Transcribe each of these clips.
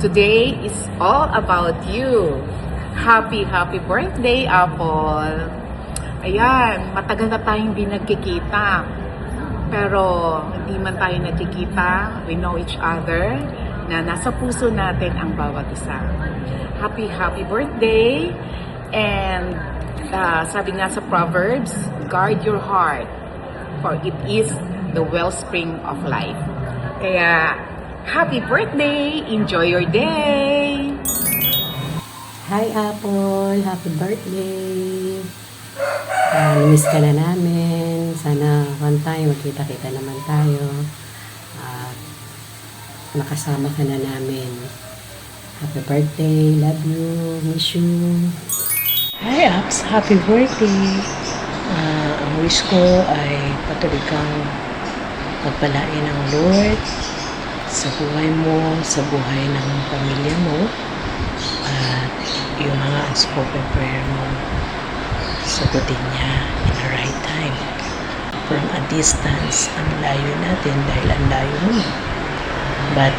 Today is all about you. Happy birthday, Apple! Ayan, matagal na tayong di nagkikita. Pero hindi man tayo nagkikita, we know each other na nasa puso natin ang bawat isa. Happy birthday! And sabi nga sa Proverbs, guard your heart, for it is the wellspring of life. Kaya, happy birthday! Enjoy your day! Hi Apple! Happy birthday! Namiss ka na namin. Sana one time magkita-kita naman tayo. At nakasama ka na namin. Happy birthday! Love you! Miss you! Hi Apps! Happy birthday! Ang wish ko ay patuloy kang pagpalain ng Lord sa buhay mo, sa buhay ng pamilya mo, at yung mga unspoken prayer mo, sagutin niya in the right time. From a distance, ang layo natin dahil ang layo mo. But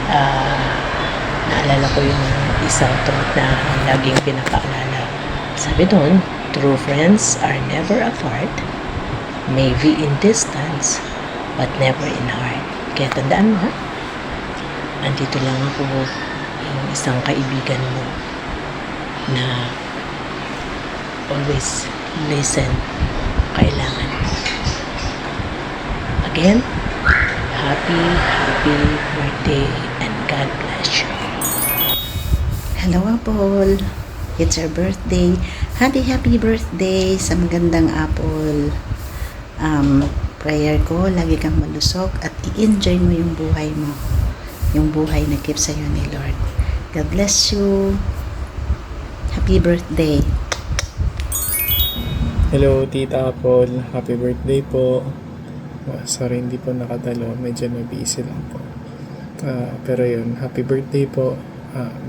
naalala ko yung isang thought na laging pinapaalala. Sabi doon, true friends are never apart, maybe in distance, but never in heart. Kaya tandaan mo, ha? Andito lang ako, yung isang kaibigan mo na always listen kailangan. Again, happy birthday and God bless you. Hello, Apple. It's your birthday. Happy birthday sa magandang Apple. Prayer ko, lagi kang malusog at i-enjoy mo yung buhay mo. Yung buhay na keep sa'yo ni Lord. God bless you. Happy birthday. Hello, Tita Apple. Happy birthday po. Sorry, hindi po nakadalo. Medyo na-busy lang po. Pero yun, happy birthday po.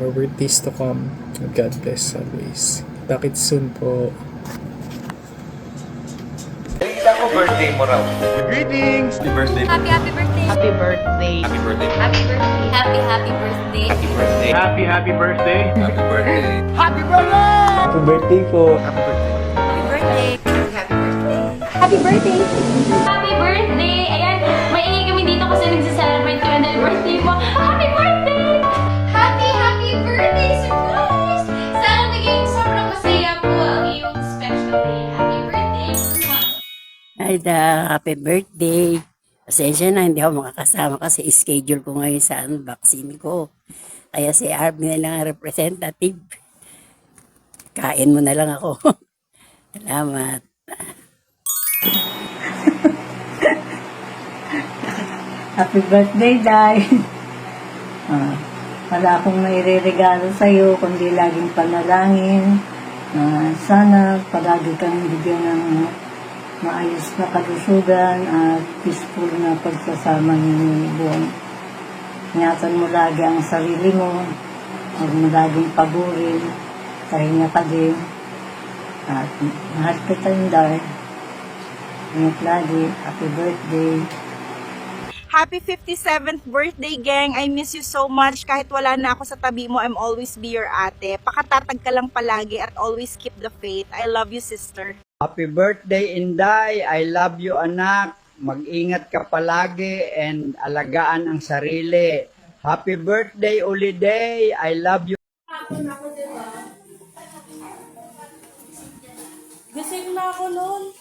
More birthdays to come. God bless always. Kita-kits soon po. Kita ko birthday mo raw. Greetings! Happy birthday. Happy birthday. Happy birthday! Happy birthday. Happy birthday. Happy birthday. Happy birthday. Happy birthday. Happy birthday. Happy birthday po. Happy birthday. Happy birthday. Happy birthday. Happy birthday. Ayan, maingay kami dito kasi nagsa-celebrate kami dahil birthday mo. Happy birthday! Happy birthday! Surprise! Sana naging sobrang masaya po ang iyong special day. Happy birthday! Ay happy birthday! Pasensya na, hindi ako makakasama kasi schedule ko ngayon sa vaccine ko. Kaya si Arby na lang ang representative. Kain mo na lang ako. Salamat. Happy birthday, Day. Wala akong maireregalo sa'yo, kundi laging panalangin. Sana palagi kang bigyan ng maayos na kalusugan at peaceful na pagsasama ninyo buong. Ingatan mo lagi ang sarili mo. Huwag mo laging pagurin. Pahinga ka din. At mahal kita yung Day. Ingat lagi. Happy birthday. Happy 57th birthday, gang! I miss you so much. Kahit wala na ako sa tabi mo, I'm always be your ate. Pakatatag ka lang palagi at always keep the faith. I love you, sister. Happy birthday, Inday. I love you, anak. Mag-ingat ka palagi and alagaan ang sarili. Happy birthday, Uliday. I love you. Gising na ako noon.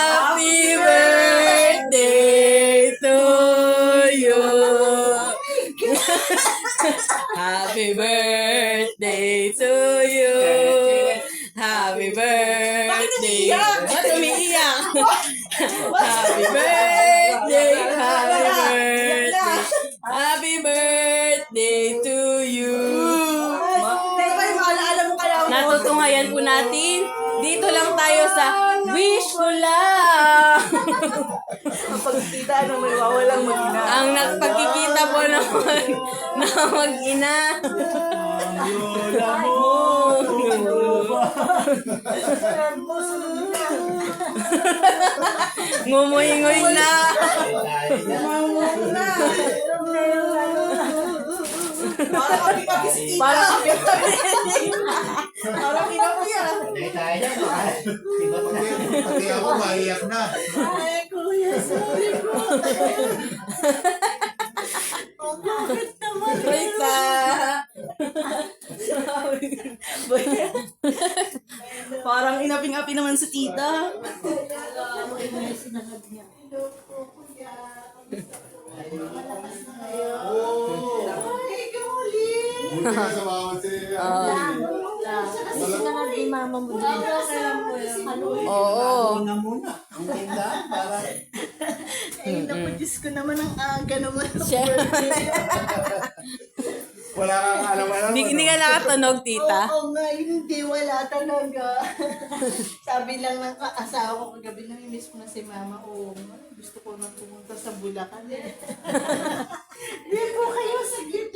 Happy birthday to you. Happy birthday to you. Happy birthday. Ba't umiiyak? Happy birthday. Happy birthday to you. Natutungayan po natin. Dito lang tayo sa Wish ko lang! Ang pagkita ng may wawalang mag-ina. Ang nagpagkikita po naman na mag-ina. Ngumuy-nguy na. Para kami si Tita. Para kami Para kami ah. Pati ako maiyak na. Ay, kuya, sorry po. Oh, bakit naman? Tita. Parang inaping-api naman si Tita. Buti ka sa bawat siya. Oo. Ang ganda, para. Ay, naku, Diyos ko naman ang aga naman. Wala kang alam-alam. Hindi ka nakatunog, tita. Oo nga, hindi. Wala talaga. Sabi lang ng asawa ko kagabi, namimiss ko na si Mama. Oo nga, gusto ko na pumunta sa Bulacan. Hindi po kayo, sige.